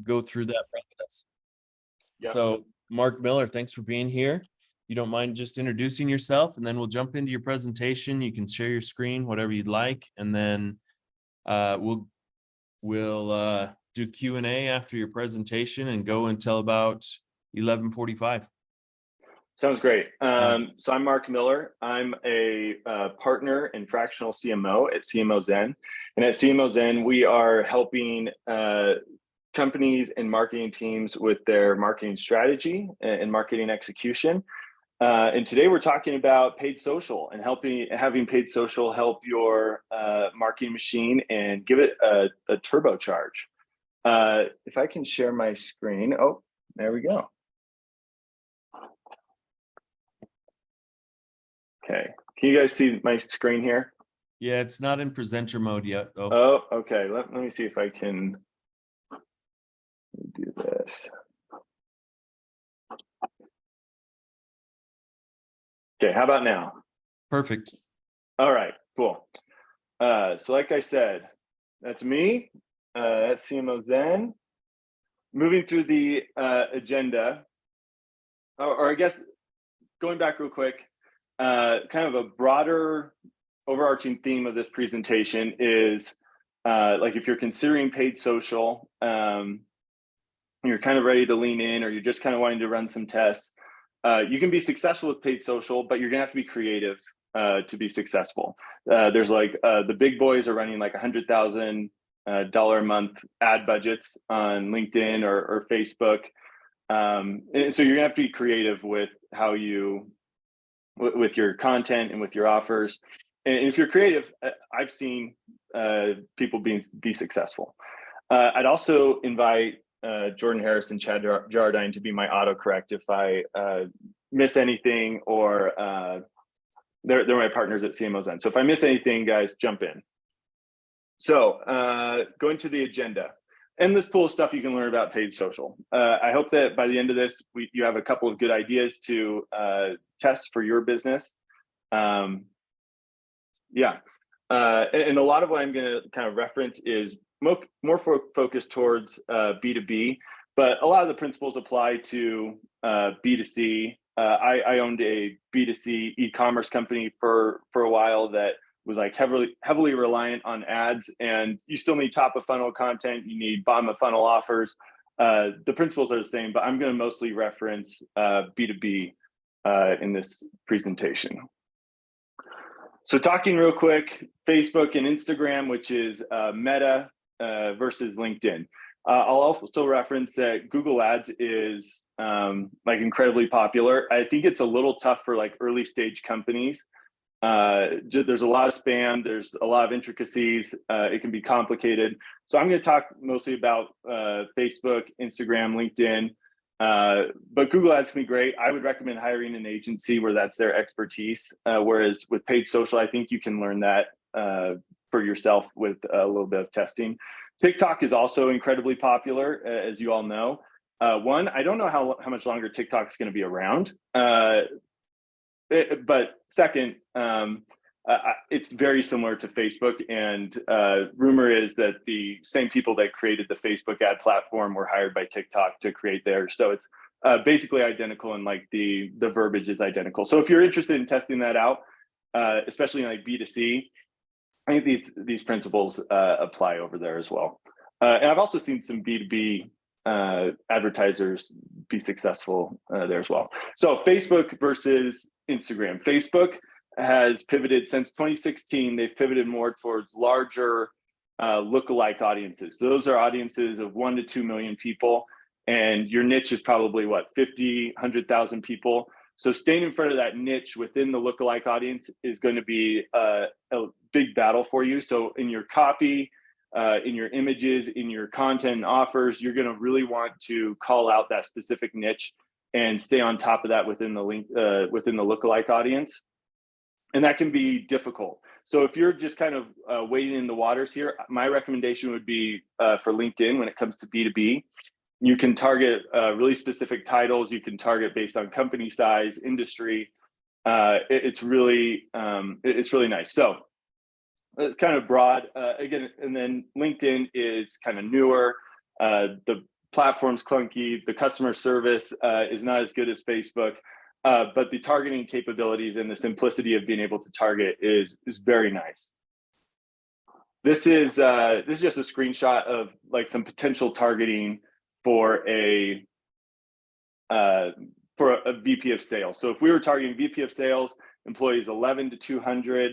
go through that process. Yep. So Marc Miller, thanks for being here. You don't mind just introducing yourself, and then we'll jump into your presentation. You can share your screen, whatever you'd like, and then we'll do Q&A after your presentation and go until about 11:45. Sounds great. So I'm Marc Miller. I'm a partner and fractional CMO at CMO Zen. And at CMO Zen, we are helping companies and marketing teams with their marketing strategy and marketing execution. And today we're talking about paid social and having paid social help your marketing machine and give it a turbocharge. If I can share my screen. Oh, there we go. Okay, can you guys see my screen here? Yeah, it's not in presenter mode yet, though. Oh, okay. Let me see if I can do this. Okay, how about now? Perfect. All right, cool. So like I said, that's me. That's CMO Zen. Moving through the agenda, or I guess going back real quick, kind of a broader overarching theme of this presentation is like if you're considering paid social, you're kind of ready to lean in, or you're just kind of wanting to run some tests, you can be successful with paid social, but you're gonna have to be creative to be successful. There's like the big boys are running like $100,000 a month ad budgets on LinkedIn or Facebook. And so you're gonna have to be creative with how with your content and with your offers. And if you're creative, I've seen people be successful. I'd also invite Jordan Harris and Chad Jardine to be my autocorrect if I miss anything, or they're my partners at CMO Zen. So if I miss anything, guys, jump in. So going to the agenda. Endless pool of stuff you can learn about paid social. I hope that by the end of this, you have a couple of good ideas to test for your business. And a lot of what I'm going to kind of reference is more focused towards B2B, but a lot of the principles apply to B2C. I owned a B2C e-commerce company for a while that was like heavily reliant on ads, and you still need top of funnel content, you need bottom of funnel offers. The principles are the same, but I'm going to mostly reference B2B in this presentation. So talking real quick, Facebook and Instagram, which is Meta versus LinkedIn. I'll also reference that Google Ads is like incredibly popular. I think it's a little tough for like early stage companies. There's a lot of spam, there's a lot of intricacies, it can be complicated. So I'm going to talk mostly about Facebook, Instagram, LinkedIn, but Google Ads can be great. I would recommend hiring an agency where that's their expertise, whereas with paid social, I think you can learn that for yourself with a little bit of testing. TikTok is also incredibly popular, as you all know. One, I don't know how much longer TikTok is going to be around. But second, it's very similar to Facebook, and rumor is that the same people that created the Facebook ad platform were hired by TikTok to create theirs. So it's basically identical, and like the verbiage is identical. So if you're interested in testing that out, especially in like B2C, I think these principles apply over there as well. And I've also seen some B2B advertisers be successful there as well. So Facebook versus Instagram. Facebook has pivoted since 2016. They've pivoted more towards larger lookalike audiences. So those are audiences of 1 to 2 million people, and your niche is probably what, 50, 100,000 people. So staying in front of that niche within the lookalike audience is going to be a big battle for you. So in your copy, in your images, in your content and offers, you're going to really want to call out that specific niche and stay on top of that within the lookalike audience. And that can be difficult. So if you're just kind of wading in the waters here, my recommendation would be for LinkedIn when it comes to B2B. You can target really specific titles. You can target based on company size, industry. It's really nice. So it's kind of broad again, and then LinkedIn is kind of newer. The platform's clunky, the customer service is not as good as Facebook, but the targeting capabilities and the simplicity of being able to target is very nice. This is just a screenshot of like some potential targeting for a VP of sales. So if we were targeting VP of sales, employees 11 to 200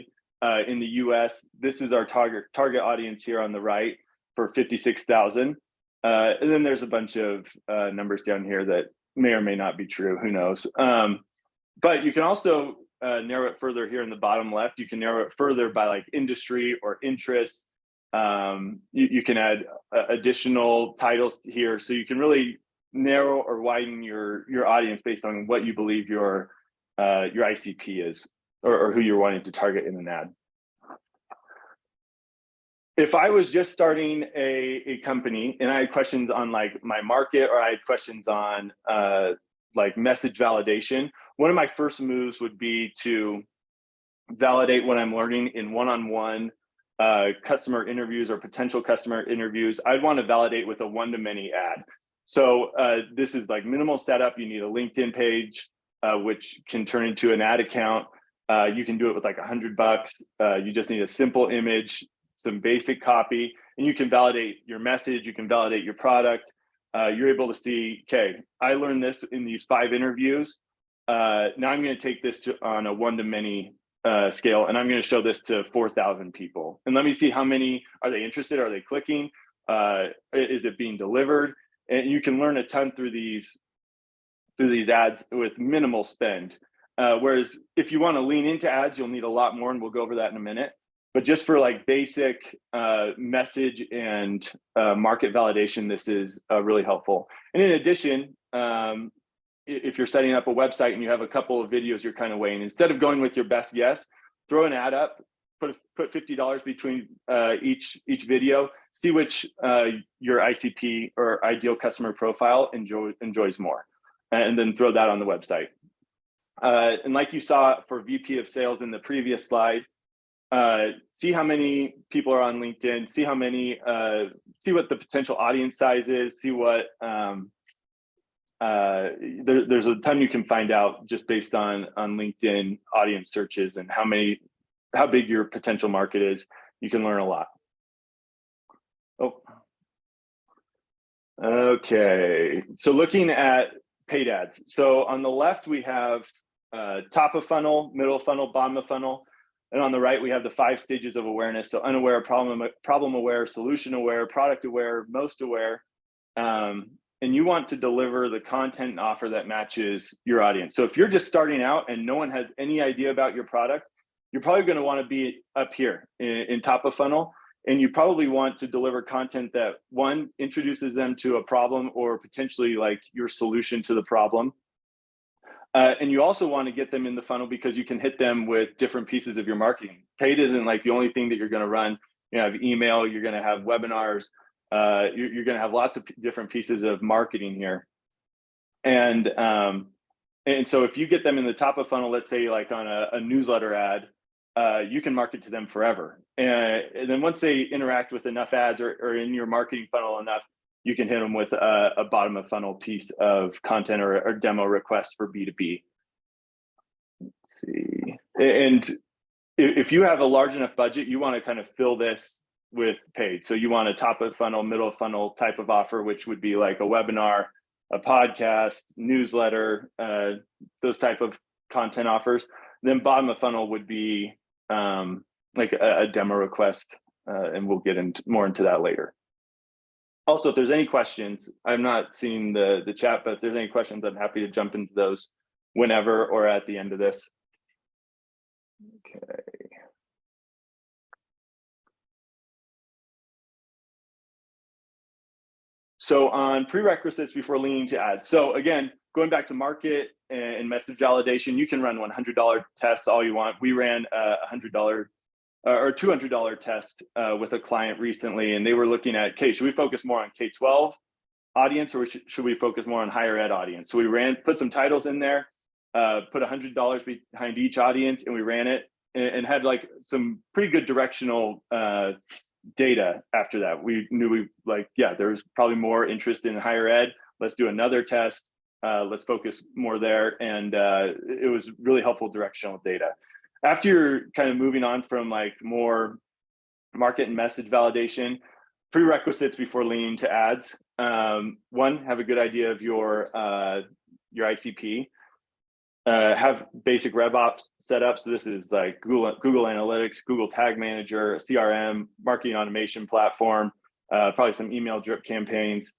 in the US, this is our target audience here on the right for 56,000. And then there's a bunch of numbers down here that may or may not be true, who knows. But you can also narrow it further here in the bottom left. You can narrow it further by like industry or interest. You can add additional titles here. So you can really narrow or widen your audience based on what you believe your ICP is, or who you're wanting to target in an ad. If I was just starting a company and I had questions on like my market, or I had questions on like message validation, one of my first moves would be to validate what I'm learning in one-on-one customer interviews or potential customer interviews. I'd want to validate with a one-to-many ad. So this is like minimal setup. You need a LinkedIn page, which can turn into an ad account. You can do it with like $100. You just need a simple image, some basic copy, and you can validate your message. You can validate your product. You're able to see, okay, I learned this in these 5 interviews. Now I'm going to take this on a one-to-many scale, and I'm going to show this to 4,000 people. And let me see how many, are they interested? Are they clicking? Is it being delivered? And you can learn a ton through these ads with minimal spend. Whereas if you want to lean into ads, you'll need a lot more, and we'll go over that in a minute. But just for like basic message and market validation, this is really helpful. And in addition, if you're setting up a website and you have a couple of videos you're kind of weighing, instead of going with your best guess, throw an ad up, put $50 between each video, see which your ICP or ideal customer profile enjoys more, and then throw that on the website. And like you saw for VP of sales in the previous slide, see how many people are on LinkedIn, see how many, see what the potential audience size is, see what, there's a ton you can find out just based on LinkedIn audience searches and how big your potential market is. You can learn a lot. Oh, okay. So looking at paid ads. So on the left, we have top of funnel, middle of funnel, bottom of funnel. And on the right, we have the 5 stages of awareness. So unaware, problem aware, solution aware, product aware, most aware. And you want to deliver the content and offer that matches your audience. So if you're just starting out and no one has any idea about your product, you're probably going to want to be up here in top of funnel. And you probably want to deliver content that, one, introduces them to a problem or potentially like your solution to the problem. And you also want to get them in the funnel because you can hit them with different pieces of your marketing. Paid isn't like the only thing that you're going to run. You have email, you're going to have webinars, you're going to have lots of different pieces of marketing here. And so if you get them in the top of funnel, let's say like on a newsletter ad, you can market to them forever. And then once they interact with enough ads or in your marketing funnel enough, you can hit them with a bottom of funnel piece of content or demo request for B2B. Let's see. And if you have a large enough budget, you want to kind of fill this with paid. So you want a top of funnel, middle of funnel type of offer, which would be like a webinar, a podcast, newsletter, those type of content offers. Then bottom of funnel would be like a demo request, and we'll get more into that later. Also, if there's any questions, I'm not seeing the chat, but if there's any questions, I'm happy to jump into those whenever or at the end of this. Okay. So on prerequisites before leaning to ads. So again, going back to market and message validation, you can run $100 tests all you want. We ran a $100 or $200 test with a client recently, and they were looking at, okay, should we focus more on K-12 audience or should we focus more on higher ed audience? So we put some titles in there, put $100 behind each audience, and we ran it and had like some pretty good directional data after that. We knew there was probably more interest in higher ed. Let's do another test. Let's focus more there. And it was really helpful directional data. After you're kind of moving on from like more market and message validation, prerequisites before leaning to ads. One, have a good idea of your ICP. Have basic RevOps set up. So this is like Google Analytics, Google Tag Manager, CRM, marketing automation platform, probably some email drip campaigns.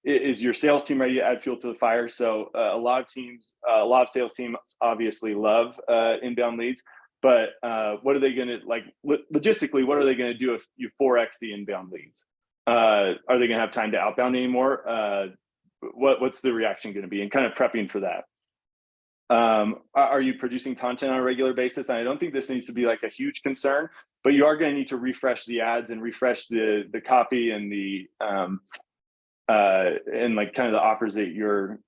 Is your sales team ready to add fuel to the fire? So a lot of sales teams obviously love inbound leads, but what are they going to like logistically? What are they going to do if you 4x the inbound leads? Are they going to have time to outbound anymore? What's the reaction going to be? And kind of prepping for that. Are you producing content on a regular basis? And I don't think this needs to be like a huge concern, but you are going to need to refresh the ads and refresh the copy and the and like kind of the offers that you're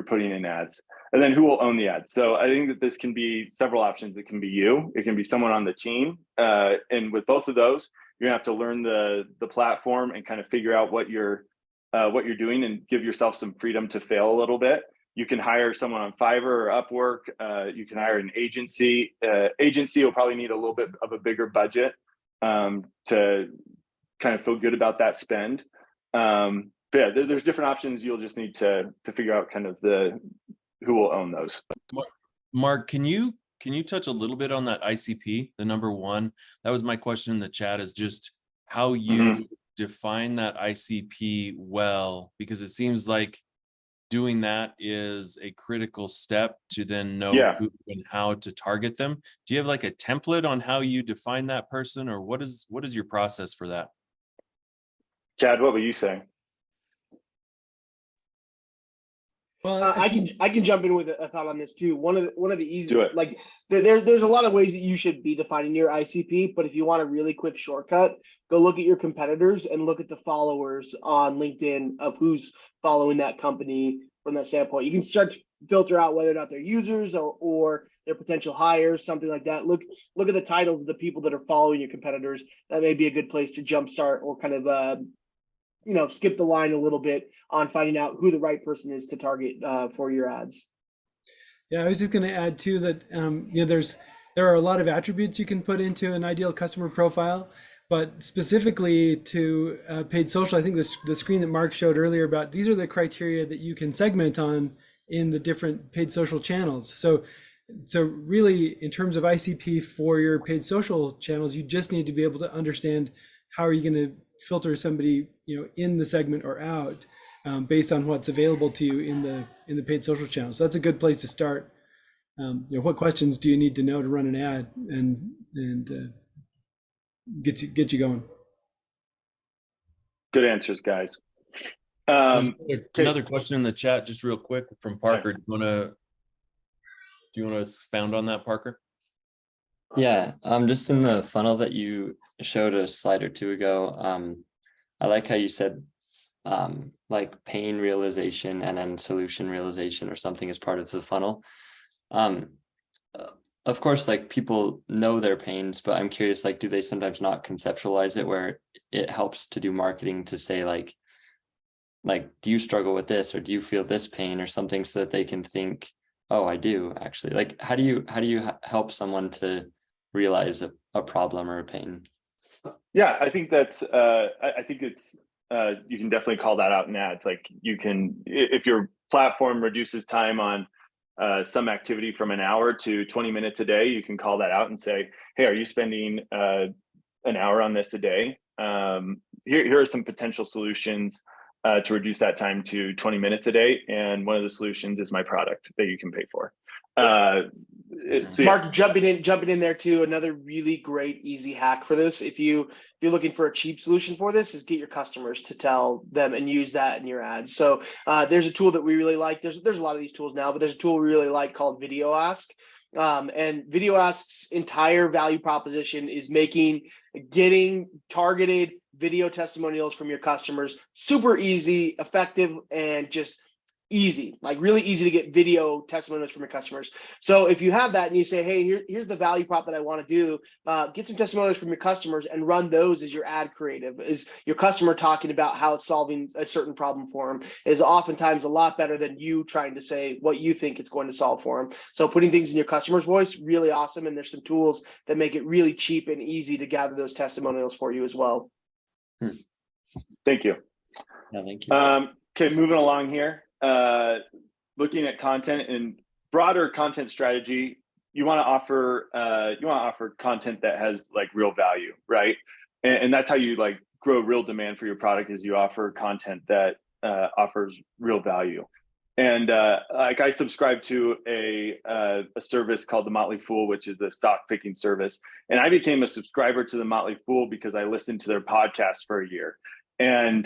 putting in ads. And then who will own the ads? So I think that this can be several options. It can be you, it can be someone on the team. And with both of those, you're gonna have to learn the platform and kind of figure out what you're doing and give yourself some freedom to fail a little bit. You can hire someone on Fiverr or Upwork. You can hire an agency. Agency will probably need a little bit of a bigger budget to kind of feel good about that spend. But yeah, there's different options. You'll just need to figure out kind of who will own those. Mark, can you touch a little bit on that ICP, the number one? That was my question in the chat, is just how you define that ICP well, because it seems like doing that is a critical step to then know who and how to target them. Do you have like a template on how you define that person, or what is your process for that? Chad, what were you saying? Well, I can jump in with a thought on this too. One of the easy, like there's a lot of ways that you should be defining your ICP, but if you want a really quick shortcut, go look at your competitors and look at the followers on LinkedIn of who's following that company from that standpoint. You can start to filter out whether or not they're users or they're potential hires, something like that. Look at the titles of the people that are following your competitors. That may be a good place to jumpstart or kind of skip the line a little bit on finding out who the right person is to target for your ads. Yeah, I was just going to add too that there are a lot of attributes you can put into an ideal customer profile, but specifically to paid social, I think the screen that Mark showed earlier about these are the criteria that you can segment on in the different paid social channels. So really, in terms of ICP for your paid social channels, you just need to be able to understand how are you going to filter somebody in the segment or out based on what's available to you in the paid social channel. So that's a good place to start. What questions do you need to know to run an ad and get you going? Good answers, guys. Another question in the chat, just real quick from Parker. Do you want to expound on that, Parker? Yeah, just in the funnel that you showed a slide or two ago, I like how you said like pain realization and then solution realization or something as part of the funnel. Of course, like people know their pains, but I'm curious, like, do they sometimes not conceptualize it where it helps to do marketing to say like, do you struggle with this, or do you feel this pain or something, so that they can think, oh, I do actually. Like, how do you help someone to realize a problem or a pain? Yeah, I think that's I think it's you can definitely call that out in ads. Like, you can, if your platform reduces time on some activity from an hour to 20 minutes a day, you can call that out and say, hey, are you spending an hour on this a day? Here are some potential solutions to reduce that time to 20 minutes a day. And one of the solutions is my product that you can pay for. Mark, jumping in there too, another really great easy hack for this, if you're looking for a cheap solution for this, is get your customers to tell them and use that in your ads. So there's a tool that we really like. There's a lot of these tools now, but there's a tool we really like called Video Ask. And Video Ask's entire value proposition is getting targeted video testimonials from your customers super easy, effective, and just easy, like really easy to get video testimonials from your customers. So if you have that and you say, hey, here's the value prop that I want to do, get some testimonials from your customers and run those as your ad creative. Is your customer talking about how it's solving a certain problem for them is oftentimes a lot better than you trying to say what you think it's going to solve for them. So putting things in your customer's voice, really awesome. And there's some tools that make it really cheap and easy to gather those testimonials for you as well. Thank you. No, thank you. Okay, moving along here. Looking at content and broader content strategy, you want to offer content that has like real value, right? And that's how you like grow real demand for your product, is you offer content that offers real value. And like I subscribe to a service called the Motley Fool, which is a stock picking service. And I became a subscriber to the Motley Fool because I listened to their podcast for a year. And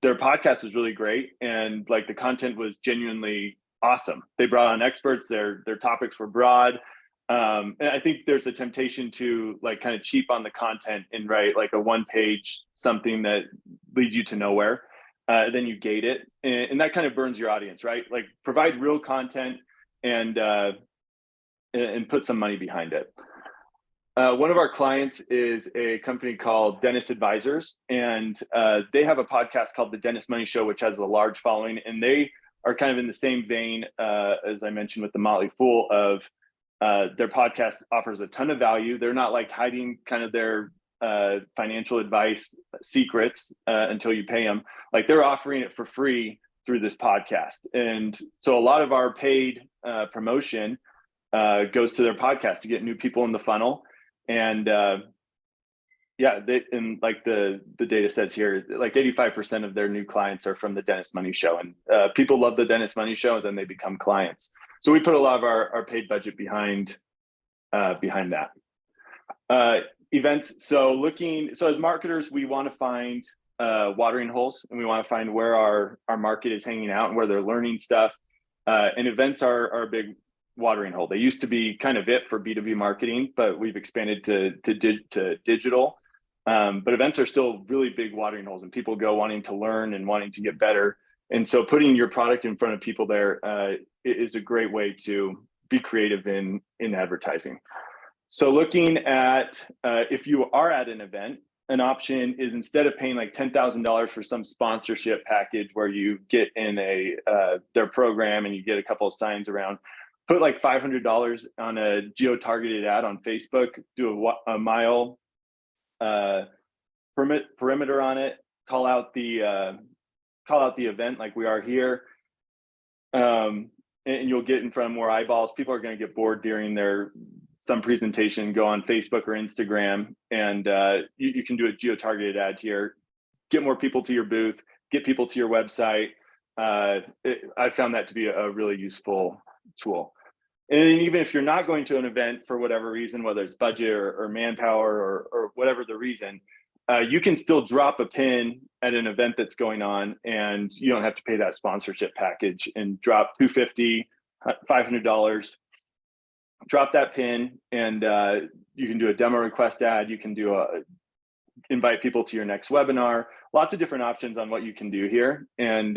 their podcast was really great, and like the content was genuinely awesome. They brought on experts. Their topics were broad, and I think there's a temptation to like kind of cheap on the content and write like a one-page something that leads you to nowhere. Then you gate it, and that kind of burns your audience, right? Like provide real content and put some money behind it. One of our clients is a company called Dennis Advisors, and they have a podcast called The Dennis Money Show, which has a large following, and they are kind of in the same vein as I mentioned with the Motley Fool of their podcast offers a ton of value. They're not like hiding kind of their financial advice secrets until you pay them. Like they're offering it for free through this podcast. And so a lot of our paid promotion goes to their podcast to get new people in the funnel. And and like the data says here, like 85% of their new clients are from the Dennis Money Show, and people love the Dennis Money Show, and then they become clients. So we put a lot of our paid budget behind that. Events. So as marketers, we want to find watering holes, and we want to find where our market is hanging out and where they're learning stuff. And events are a big watering hole. They used to be kind of it for B2B marketing, but we've expanded to digital. But events are still really big watering holes, and people go wanting to learn and wanting to get better. And so putting your product in front of people there is a great way to be creative in advertising. So looking at if you are at an event, an option is, instead of paying like $10,000 for some sponsorship package where you get in their program and you get a couple of signs around, put like $500 on a geo-targeted ad on Facebook, do a mile perimeter on it, call out the event like we are here, and you'll get in front of more eyeballs. People are going to get bored during some presentation. Go on Facebook or Instagram, and you can do a geo-targeted ad here, get more people to your booth, get people to your website. I found that to be a really useful tool. And even if you're not going to an event for whatever reason, whether it's budget or manpower or whatever the reason, you can still drop a pin at an event that's going on, and you don't have to pay that sponsorship package, and drop $250, $500, drop that pin, and you can do a demo request ad. You can do invite people to your next webinar. Lots of different options on what you can do here, and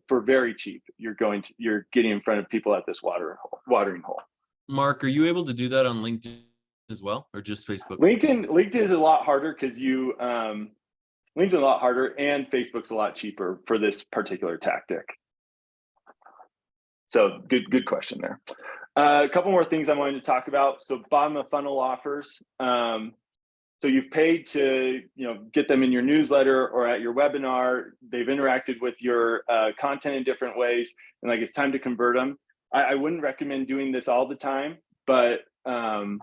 for very cheap, you're getting in front of people at this watering hole. Mark, are you able to do that on LinkedIn as well, or just Facebook? LinkedIn is a lot harder because LinkedIn's a lot harder, and Facebook's a lot cheaper for this particular tactic. So good question there. A couple more things I wanted to talk about. So bottom of funnel offers. So you've paid to get them in your newsletter or at your webinar. They've interacted with your content in different ways, and like it's time to convert them. I wouldn't recommend doing this all the time, but one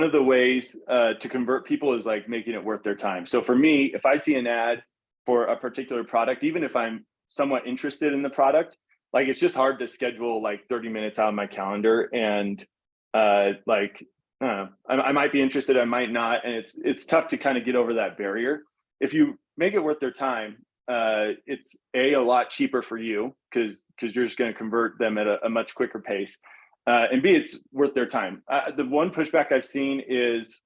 of the ways to convert people is like making it worth their time. So for me, if I see an ad for a particular product, even if I'm somewhat interested in the product, like it's just hard to schedule like 30 minutes out of my calendar, and I might be interested, I might not, and it's tough to kind of get over that barrier. If you make it worth their time, it's a lot cheaper for you because you're just going to convert them at a much quicker pace, and B, it's worth their time. The one pushback I've seen is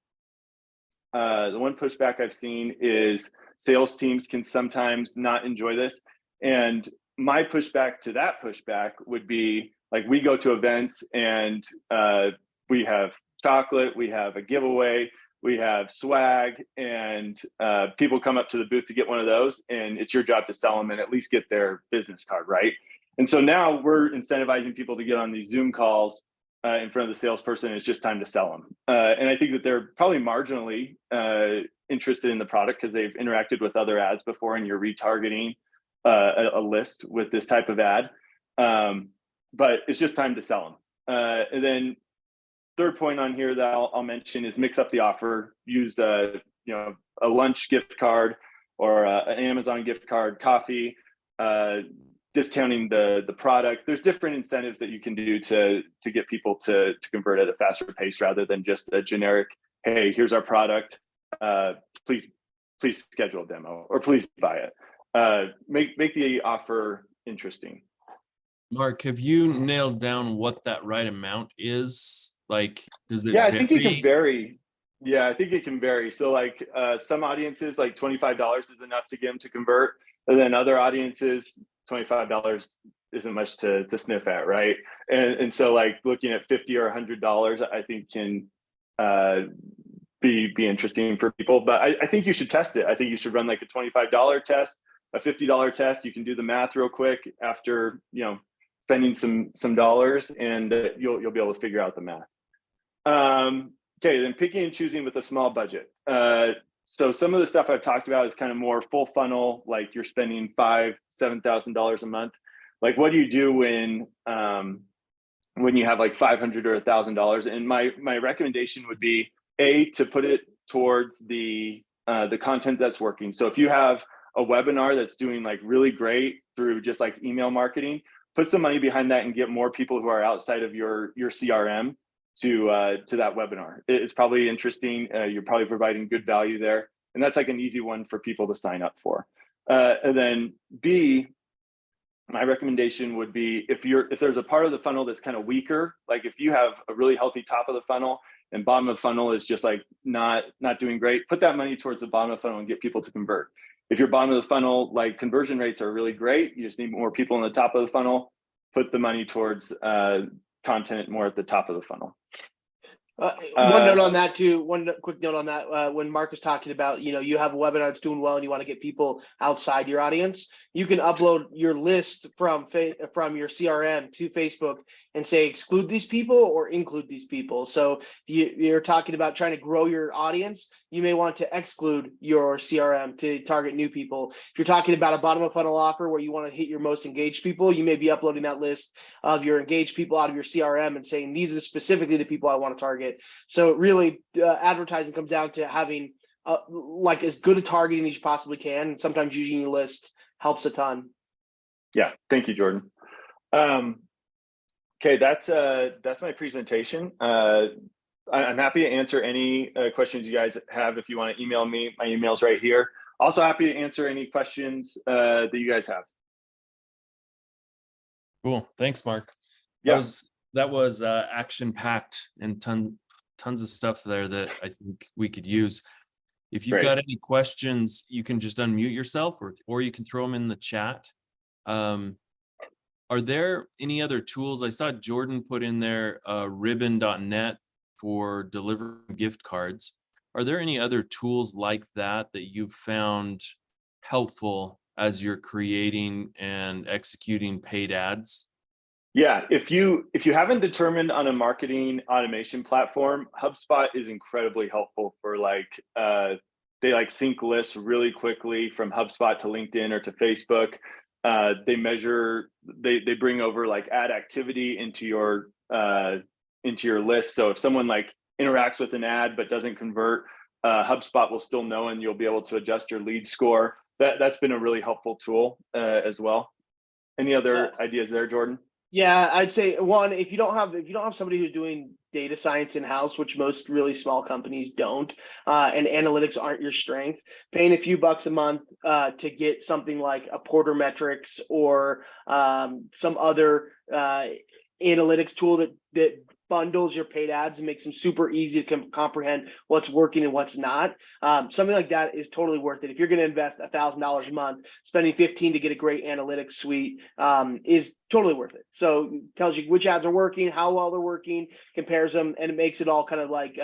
sales teams can sometimes not enjoy this, and my pushback to that pushback would be like, we go to events and we have chocolate, we have a giveaway, we have swag, and people come up to the booth to get one of those, and it's your job to sell them and at least get their business card, right? And so now we're incentivizing people to get on these Zoom calls in front of the salesperson. It's just time to sell them. And I think that they're probably marginally interested in the product because they've interacted with other ads before, and you're retargeting a list with this type of ad. But it's just time to sell them. And then third point on here that I'll mention is mix up the offer. Use a lunch gift card or an Amazon gift card, coffee, discounting the product. There's different incentives that you can do to get people to convert at a faster pace rather than just a generic, hey, here's our product, please schedule a demo or please buy it. Make the offer interesting. Mark, have you nailed down what that right amount is? Like, does it I vary? think it can vary. Yeah, I think it can vary. So like some audiences, like $25 is enough to get them to convert. And then other audiences, $25 isn't much to sniff at, right? And so like looking at $50 or $100, I think can be interesting for people. But I think you should test it. I think you should run like a $25 test, a $50 test. You can do the math real quick after spending some dollars, and you'll be able to figure out the math. Okay, then picking and choosing with a small budget. So some of the stuff I've talked about is kind of more full funnel, like you're spending $5,000-$7,000 a month. Like, what do you do when you have like $500 or $1,000? And my recommendation would be to put it towards the content that's working. So if you have a webinar that's doing like really great through just like email marketing, put some money behind that and get more people who are outside of your CRM to that webinar. It's probably interesting. You're probably providing good value there. And that's like an easy one for people to sign up for. And then B, my recommendation would be if there's a part of the funnel that's kind of weaker, like if you have a really healthy top of the funnel and bottom of the funnel is just like not doing great, put that money towards the bottom of the funnel and get people to convert. If your bottom of the funnel, like conversion rates are really great, you just need more people in the top of the funnel, put the money towards content more at the top of the funnel. One note on that too. One quick note on that. When Mark was talking about, you have a webinar that's doing well and you want to get people outside your audience, you can upload your list from your CRM to Facebook and say exclude these people or include these people. So you're talking about trying to grow your audience, you may want to exclude your CRM to target new people. If you're talking about a bottom of funnel offer where you want to hit your most engaged people, you may be uploading that list of your engaged people out of your CRM and saying these are specifically the people I want to target. So really, advertising comes down to having like as good a targeting as you possibly can. And sometimes using your list helps a ton. Yeah, thank you, Jordan. Okay, that's my presentation. I'm happy to answer any questions you guys have. If you want to email me, my email's right here. Also happy to answer any questions that you guys have. Cool, thanks, Mark. Yeah. That was action-packed and tons of stuff there that I think we could use. If you've got any questions, you can just unmute yourself or you can throw them in the chat. Are there any other tools? I saw Jordan put in there ribbon.net for delivering gift cards. Are there any other tools like that you've found helpful as you're creating and executing paid ads? Yeah, if you haven't determined on a marketing automation platform, HubSpot is incredibly helpful for they like sync lists really quickly from HubSpot to LinkedIn or to Facebook. They measure, they bring over like ad activity into your list. So if someone like interacts with an ad but doesn't convert, HubSpot will still know and you'll be able to adjust your lead score. That's been a really helpful tool as well. Any other ideas there, Jordan? Yeah, I'd say one, if you don't have somebody who's doing data science in-house, which most really small companies don't, and analytics aren't your strength, paying a few bucks a month to get something like a Porter Metrics or some other analytics tool that bundles your paid ads and makes them super easy to comprehend what's working and what's not. Something like that is totally worth it. If you're going to invest $1,000 a month, spending 15 to get a great analytics suite is totally worth it. So it tells you which ads are working, how well they're working, compares them, and it makes it all kind of like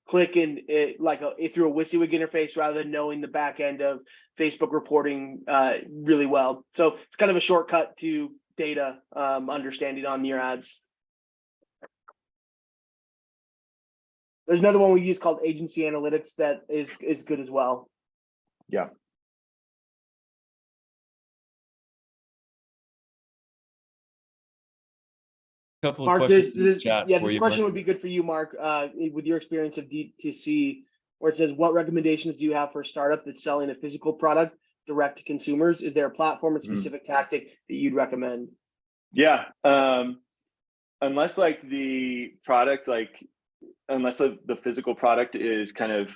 click and if you're a WYSIWYG interface rather than knowing the back end of Facebook reporting really well. So it's kind of a shortcut to data understanding on your ads. There's another one we use called agency analytics that is good as well. Yeah. Couple of Mark, questions in the this chat for this you, question Mark. would be good for you, Mark, with your experience of DTC, where it says, what recommendations do you have for a startup that's selling a physical product direct to consumers? Is there a platform and specific tactic that you'd recommend? Yeah. Unless like the product, unless the physical product is kind of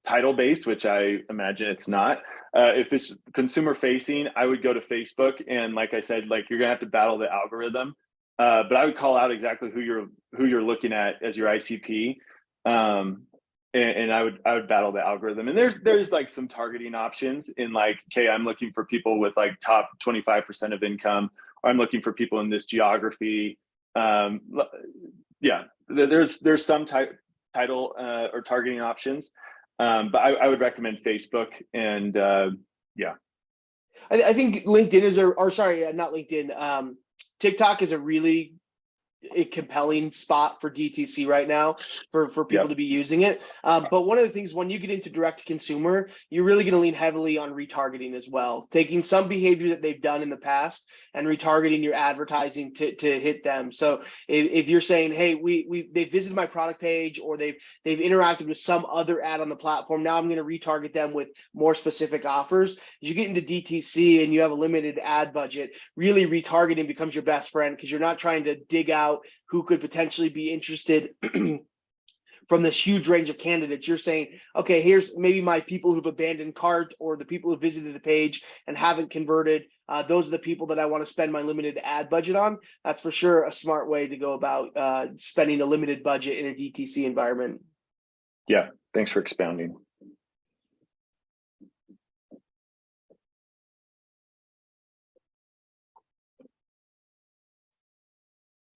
title based, which I imagine it's not. If it's consumer facing, I would go to Facebook, and like I said, like you're gonna have to battle the algorithm. But I would call out exactly who you're looking at as your ICP, and I would battle the algorithm. And there's like some targeting options in like, okay, I'm looking for people with like top 25% of income, or I'm looking for people in this geography. Yeah, there's some title or targeting options, but I would recommend Facebook, and yeah. I think LinkedIn is not LinkedIn. TikTok is a really compelling spot for DTC right now for people to be using it. But one of the things, when you get into direct to consumer, you're really going to lean heavily on retargeting as well, taking some behavior that they've done in the past and retargeting your advertising to hit them. So if you're saying, hey, they visited my product page, or they've interacted with some other ad on the platform, now I'm going to retarget them with more specific offers. As you get into DTC and you have a limited ad budget, really retargeting becomes your best friend, because you're not trying to dig out who could potentially be interested from this huge range of candidates. You're saying, okay, here's maybe my people who've abandoned cart, or the people who visited the page and haven't converted. Those are the people that I want to spend my limited ad budget on. That's for sure a smart way to go about spending a limited budget in a DTC environment. Yeah, thanks for expounding.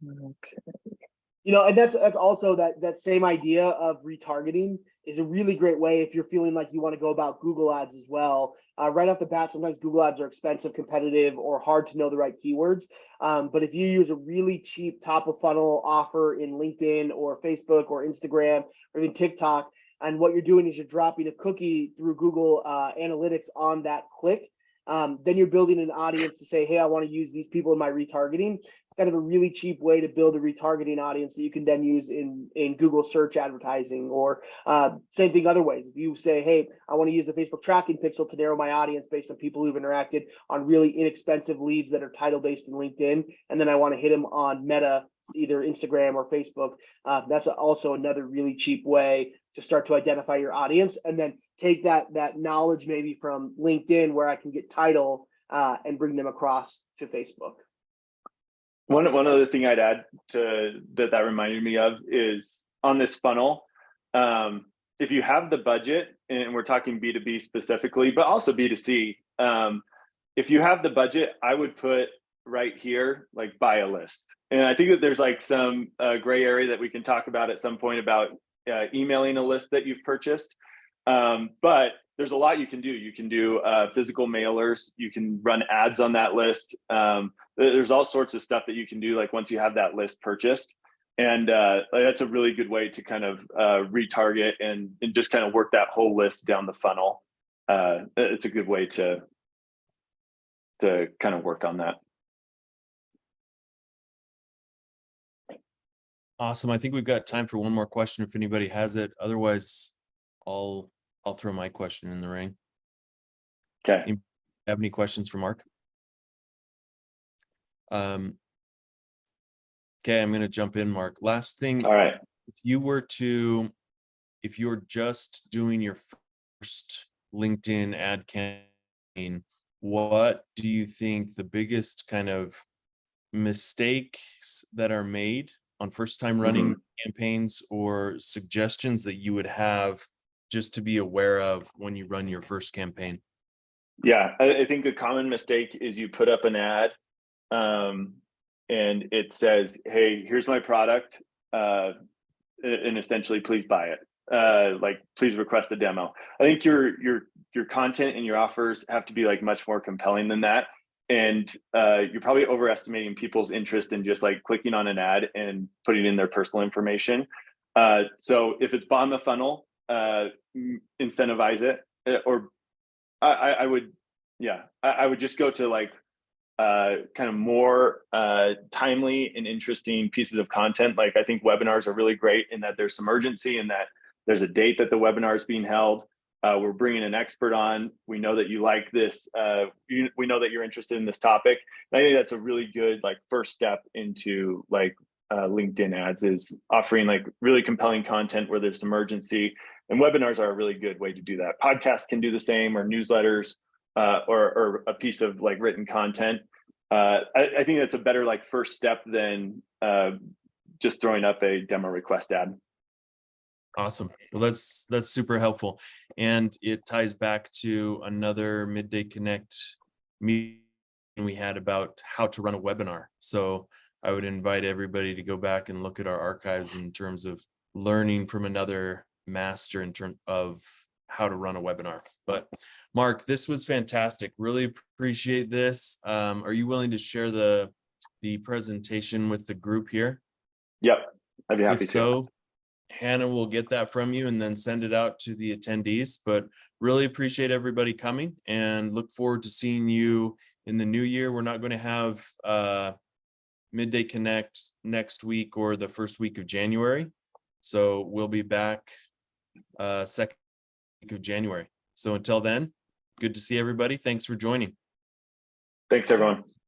Okay. And that's also that same idea of retargeting is a really great way if you're feeling like you want to go about Google ads as well. Right off the bat, sometimes Google ads are expensive, competitive, or hard to know the right keywords. But if you use a really cheap top of funnel offer in LinkedIn or Facebook or Instagram or even TikTok, and what you're doing is you're dropping a cookie through Google Analytics on that click, then you're building an audience to say, hey, I want to use these people in my retargeting. It's kind of a really cheap way to build a retargeting audience that you can then use in Google search advertising, or same thing other ways. If you say, hey, I want to use the Facebook tracking pixel to narrow my audience based on people who've interacted on really inexpensive leads that are title based in LinkedIn, and then I want to hit them on Meta, either Instagram or Facebook, that's also another really cheap way to start to identify your audience, and then take that knowledge maybe from LinkedIn, where I can get title and bring them across to Facebook. One other thing I'd add to that reminded me of is on this funnel, if you have the budget, and we're talking B2B specifically, but also B2C, if you have the budget, I would put right here, like, buy a list. And I think that there's like some gray area that we can talk about at some point about emailing a list that you've purchased. But there's a lot you can do. You can do physical mailers. You can run ads on that list. There's all sorts of stuff that you can do, like, once you have that list purchased. And that's a really good way to kind of retarget and just kind of work that whole list down the funnel. It's a good way to kind of work on that. Awesome. I think we've got time for one more question if anybody has it. Otherwise, I'll throw my question in the ring. Okay. You have any questions for Mark? Okay, I'm going to jump in, Mark. Last thing. All right. If you're just doing your first LinkedIn ad campaign, what do you think the biggest kind of mistakes that are made on first time running campaigns, or suggestions that you would have just to be aware of when you run your first campaign? Yeah, I think a common mistake is you put up an ad and it says, hey, here's my product, and essentially please buy it. Like, please request a demo. I think your content and your offers have to be like much more compelling than that. And you're probably overestimating people's interest in just like clicking on an ad and putting in their personal information. So if it's bottom of funnel, incentivize it, or I would just go to like kind of more timely and interesting pieces of content. Like, I think webinars are really great in that there's some urgency and that there's a date that the webinar is being held. We're bringing an expert on. We know that you like this. We know that you're interested in this topic. And I think that's a really good like first step into like LinkedIn ads, is offering like really compelling content where there's some urgency. And webinars are a really good way to do that. Podcasts can do the same, or newsletters, or a piece of like written content. I think that's a better like first step than just throwing up a demo request ad. Awesome. Well, that's super helpful. And it ties back to another Midday Connect meeting we had about how to run a webinar. So I would invite everybody to go back and look at our archives in terms of learning from another master in terms of how to run a webinar. But Marc, this was fantastic. Really appreciate this. Are you willing to share the presentation with the group here? Yep, I'd be happy to. If so, Hannah will get that from you and then send it out to the attendees. But really appreciate everybody coming and look forward to seeing you in the new year. We're not going to have Midday Connect next week or the first week of January. So we'll be back second week of January. So until then, good to see everybody. Thanks for joining. Thanks, everyone.